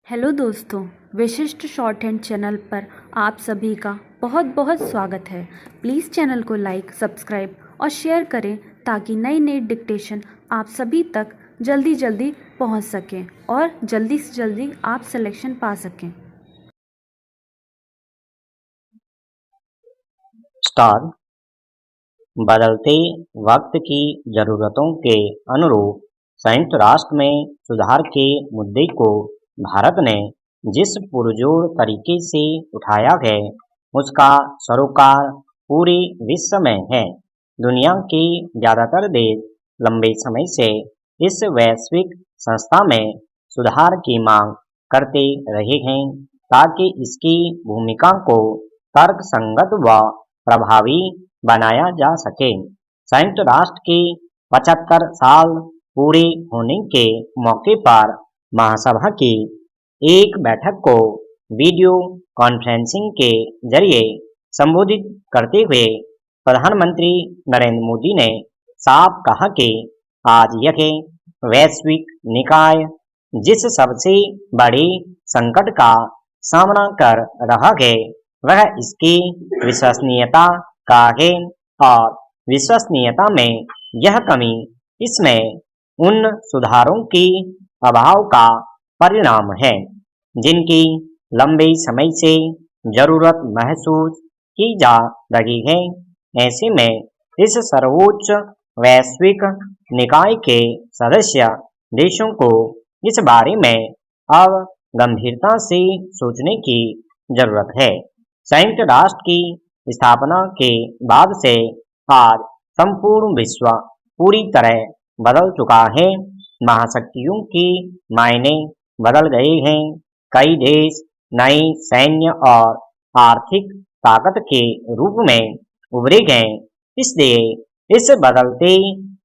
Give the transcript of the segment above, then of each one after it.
Hello दोस्तों, विशिष्ट short hand channel पर आप सभी का बहुत बहुत स्वागत है। प्लीज़ चैनल को लाइक, सब्सक्राइब और शेयर करें ताकि नई नई डिक्टेशन आप सभी तक जल्दी जल्दी पहुंच सकें और जल्दी से जल्दी आप सिलेक्शन पा सकें। स्टार बदलते वक्त की जरूरतों के अनुरूप संयुक्त राष्ट्र में सुधार के मुद्दे को भारत ने जिस पुरजोर तरीके से उठाया है उसका सरोकार पूरे विश्व में है। दुनिया के ज्यादातर देश लंबे समय से इस वैश्विक संस्था में सुधार की मांग करते रहे हैं ताकि इसकी भूमिका को तर्कसंगत व प्रभावी बनाया जा सके। संयुक्त राष्ट्र के 75 साल पूरे होने के मौके पर महासभा की एक बैठक को वीडियो कॉन्फ्रेंसिंग के जरिए संबोधित करते हुए प्रधानमंत्री नरेंद्र मोदी ने साफ कहा कि आज यह वैश्विक निकाय जिस सबसे बड़े संकट का सामना कर रहा है वह इसकी विश्वसनीयता का है और विश्वसनीयता में यह कमी इसमें उन सुधारों के अभाव का परिणाम है जिनकी लंबे समय से जरूरत महसूस की जा रही है। ऐसे में इस सर्वोच्च वैश्विक निकाय के सदस्य देशों को इस बारे में अब गंभीरता से सोचने की जरूरत है। संयुक्त राष्ट्र की स्थापना के बाद से आज संपूर्ण विश्व पूरी तरह बदल चुका है। महाशक्तियों के मायने बदल गए हैं। कई देश नई सैन्य और आर्थिक ताकत के रूप में उभरे गए। इसलिए इस बदलते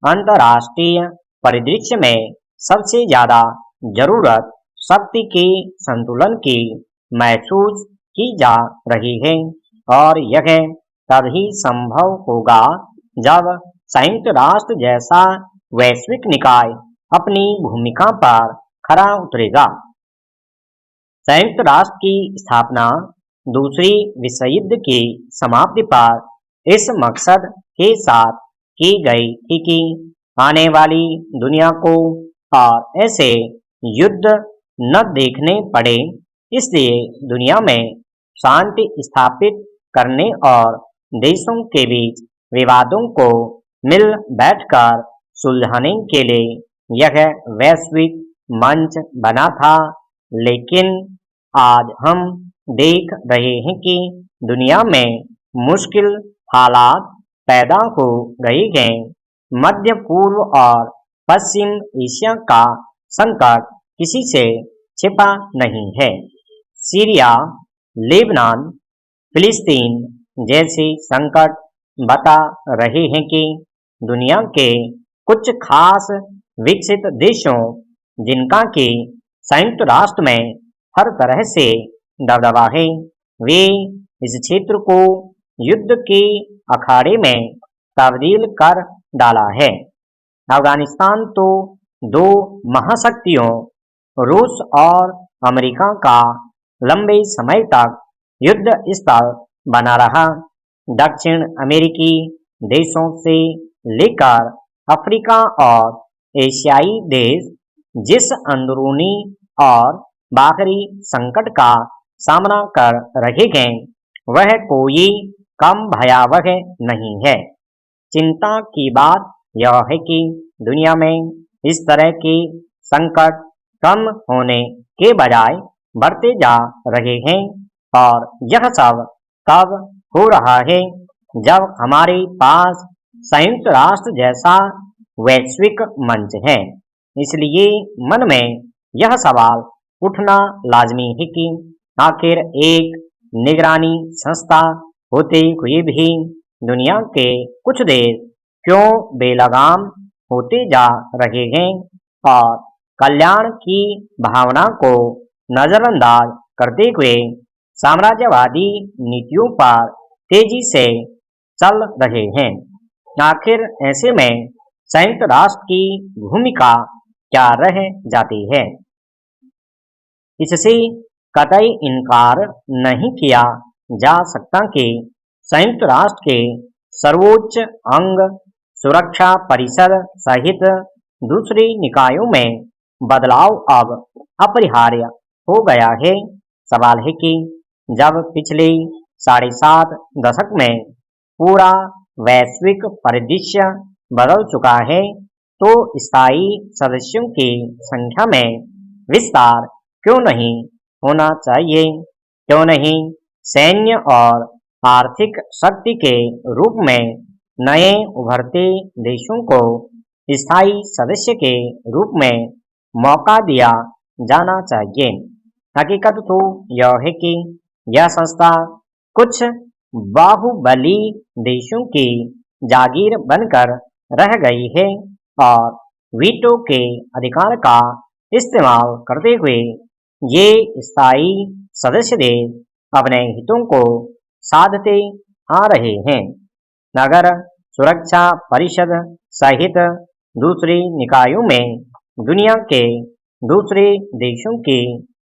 अंतर्राष्ट्रीय परिदृश्य में सबसे ज्यादा जरूरत शक्ति के संतुलन की महसूस की जा रही है और यह तभी संभव होगा जब संयुक्त राष्ट्र जैसा वैश्विक निकाय अपनी भूमिका पर खरा उतरेगा। संयुक्त राष्ट्र की स्थापना दूसरी विश्व युद्ध की समाप्ति पर इस मकसद के साथ की गई थी कि आने वाली दुनिया को और ऐसे युद्ध न देखने पड़े। इसलिए दुनिया में शांति स्थापित करने और देशों के बीच विवादों को मिल बैठकर सुलझाने के लिए यह वैश्विक मंच बना था। लेकिन आज हम देख रहे हैं कि दुनिया में मुश्किल हालात पैदा हो गए हैं। मध्य पूर्व और पश्चिम एशिया का संकट किसी से छिपा नहीं है। सीरिया, लेबनान, फिलिस्तीन जैसे संकट बता रहे हैं कि दुनिया के कुछ खास विकसित देशों जिनका कि संयुक्त राष्ट्र में हर तरह से दबदबा है वे इस क्षेत्र को युद्ध के अखाड़े में तब्दील कर डाला है। अफगानिस्तान तो दो महाशक्तियों रूस और अमेरिका का लंबे समय तक युद्ध स्थल बना रहा। दक्षिण अमेरिकी देशों से लेकर अफ्रीका और एशियाई देश जिस अंदरूनी और बाहरी संकट का सामना कर रहे हैं वह कोई कम भयावह नहीं है। चिंता की बात यह है कि दुनिया में इस तरह के संकट कम होने के बजाय बढ़ते जा रहे हैं और यह सब तब हो रहा है जब हमारे पास संयुक्त राष्ट्र जैसा वैश्विक मंच है। इसलिए मन में यह सवाल उठना लाजमी है कि आखिर एक निगरानी संस्था होते हुए भी दुनिया के कुछ देश क्यों बेलगाम होते जा रहे हैं और कल्याण की भावना को नजरअंदाज करते हुए साम्राज्यवादी नीतियों पर तेजी से चल रहे हैं। आखिर ऐसे में संयुक्त राष्ट्र की भूमिका क्या रह जाती है? इससे कतई इनकार नहीं किया जा सकता कि संयुक्त राष्ट्र के सर्वोच्च अंग सुरक्षा परिषद सहित दूसरे निकायों में बदलाव अब अपरिहार्य हो गया है। सवाल है कि जब पिछले 7.5 दशक में पूरा वैश्विक परिदृश्य बदल चुका है, तो स्थायी सदस्यों की संख्या में विस्तार क्यों नहीं होना चाहिए? क्यों नहीं सैन्य और आर्थिक शक्ति के रूप में नए उभरते देशों को स्थायी सदस्य के रूप में मौका दिया जाना चाहिए? हकीकत तो यह है कि यह संस्था कुछ बाहुबली देशों की जागीर बनकर रह गई है और वीटो के अधिकार का इस्तेमाल करते हुए ये स्थायी सदस्य देश अपने हितों को साधते आ रहे हैं। नगर सुरक्षा परिषद सहित दूसरे निकायों में दुनिया के दूसरे देशों की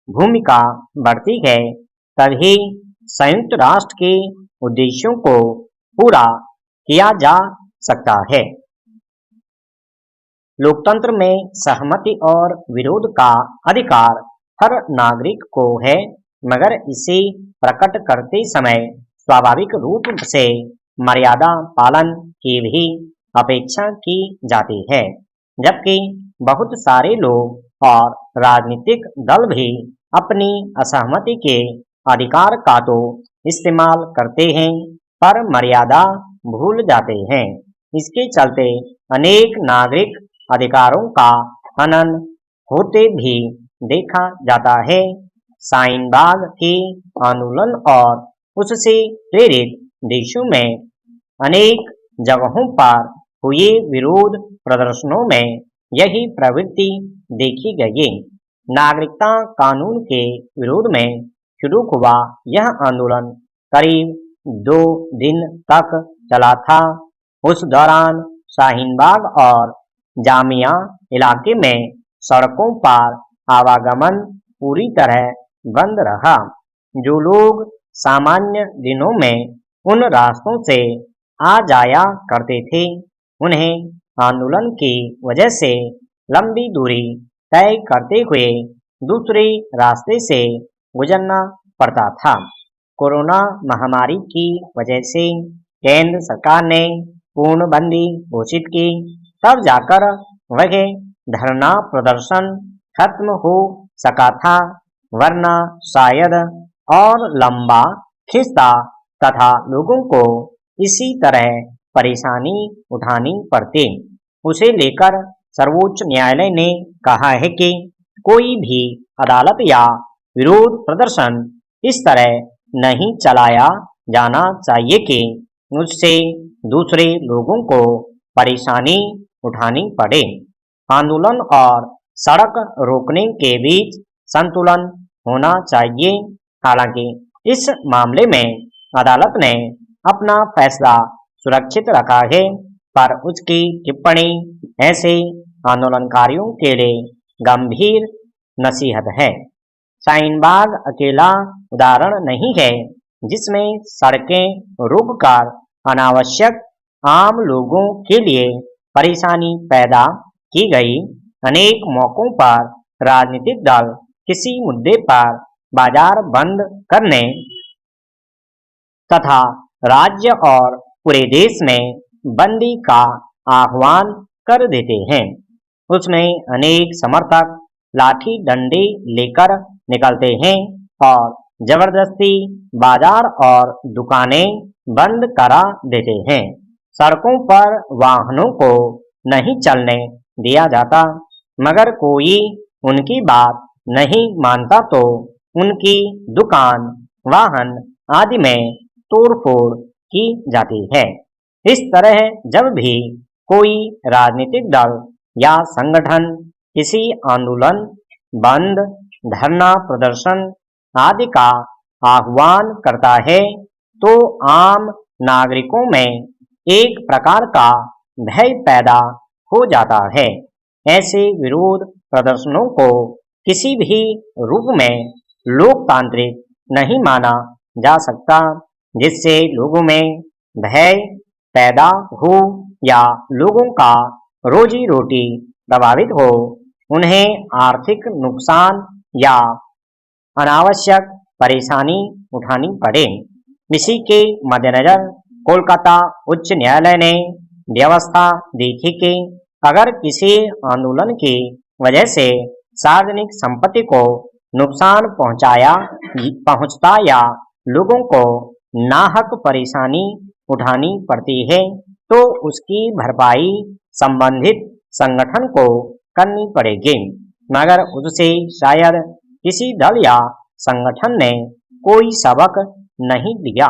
भूमिका बढ़ती है, तभी संयुक्त राष्ट्र के उद्देश्यों को पूरा किया जा सकता है। लोकतंत्र में सहमति और विरोध का अधिकार हर नागरिक को है, मगर इसे प्रकट करते समय स्वाभाविक रूप से मर्यादा पालन की भी अपेक्षा की जाती है, जबकि बहुत सारे लोग और राजनीतिक दल भी अपनी असहमति के अधिकार का तो इस्तेमाल करते हैं, पर मर्यादा भूल जाते हैं। इसके चलते अनेक नागरिक अधिकारों का हनन होते भी देखा जाता है। शाहीन-बाग के आंदोलन और उससे प्रेरित देशों में अनेक जगहों पर हुए विरोध प्रदर्शनों में यही प्रवृत्ति देखी गई। नागरिकता कानून के विरोध में शुरू हुआ यह आंदोलन करीब 2 दिन तक चला था। उस दौरान शाहीन-बाग और जामिया इलाके में सड़कों पर आवागमन पूरी तरह बंद रहा। जो लोग सामान्य दिनों में उन रास्तों से आ जाया करते थे, उन्हें आंदोलन की वजह से लंबी दूरी तय करते हुए दूसरे रास्ते से गुजरना पड़ता था। कोरोना महामारी की वजह से केंद्र सरकार ने पूर्णबंदी घोषित की, तब जाकर वह धरना प्रदर्शन खत्म हो सका था, वरना शायद और लंबा खिंचता तथा लोगों को इसी तरह परेशानी उठानी पड़ती। उसे लेकर सर्वोच्च न्यायालय ने कहा है कि कोई भी अदालत या विरोध प्रदर्शन इस तरह नहीं चलाया जाना चाहिए कि उससे दूसरे लोगों को परेशानी उठानी पड़े। आंदोलन और सड़क रोकने के बीच संतुलन होना चाहिए। हालांकि इस मामले में अदालत ने अपना फैसला सुरक्षित रखा है, पर उसकी टिप्पणी ऐसे आंदोलनकारियों के लिए गंभीर नसीहत है। शाहीन-बाग अकेला उदाहरण नहीं है जिसमें सड़कें रोककर अनावश्यक आम लोगों के लिए परेशानी पैदा की गई। अनेक मौकों पर राजनीतिक दल किसी मुद्दे पर बाजार बंद करने तथा राज्य और पूरे देश में बंदी का आह्वान कर देते हैं। उसमें अनेक समर्थक लाठी डंडे लेकर निकलते हैं और जबरदस्ती बाजार और दुकानें बंद करा देते हैं। सड़कों पर वाहनों को नहीं चलने दिया जाता, मगर कोई उनकी बात नहीं मानता तो उनकी दुकान, वाहन आदि में तोड़फोड़ की जाती है। इस तरह जब भी कोई राजनीतिक दल या संगठन किसी आंदोलन, बंद, धरना प्रदर्शन आदि का आह्वान करता है, तो आम नागरिकों में एक प्रकार का भय पैदा हो जाता है। ऐसे विरोध प्रदर्शनों को किसी भी रूप में लोकतांत्रिक नहीं माना जा सकता, जिससे लोगों में भय पैदा हो या लोगों का रोजी रोटी प्रभावित हो, उन्हें आर्थिक नुकसान या अनावश्यक परेशानी उठानी पड़े। इसी के मद्देनजर कोलकाता उच्च न्यायालय ने व्यवस्था दी थी कि अगर किसी आंदोलन की वजह से सार्वजनिक संपत्ति को नुकसान पहुंचता या लोगों को नाहक परेशानी उठानी पड़ती है, तो उसकी भरपाई संबंधित संगठन को करनी पड़ेगी, मगर उससे शायद किसी दल या संगठन ने कोई सबक नहीं लिया।